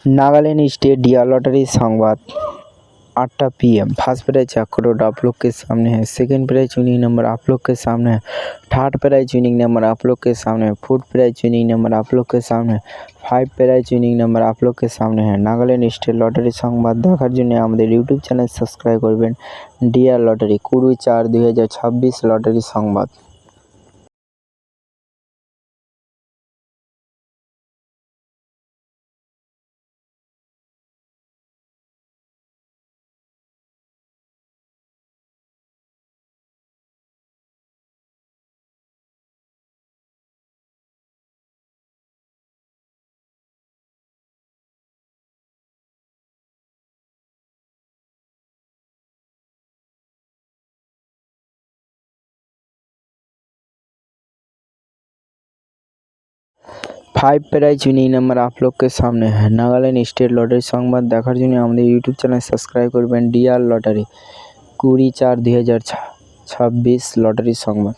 Nagaland state dear lottery संवाद 8टा PM। First prize 1 crore आप लोग के सामने है। सेकंड प्राइज विनिंग नंबर आप लोग के सामने है। थर्ड प्राइज विनिंग नंबर आप लोग के सामने है। फोर्थ प्राइज विनिंग नंबर आप लोग के सामने है। 5 प्राइज विनिंग नंबर आप लोग के सामने है। नागालैंड स्टेट लॉटरी संवाद देखार জন্য আমাদের ইউটিউব চ্যানেল সাবস্ক্রাইব করবেন। ডিয়ার লটারি 20/4/2026 লটারি সংবাদ। फाइव प्राइज विनिंग नंबर आप लोग के सामने है। नागालैंड स्टेट लॉटरी संवाद देखार জন্য আমাদের ইউটিউব চ্যানেল সাবস্ক্রাইব করবেন। ডিয়ার লটারি 20/4/2026 লটারি সংবাদ।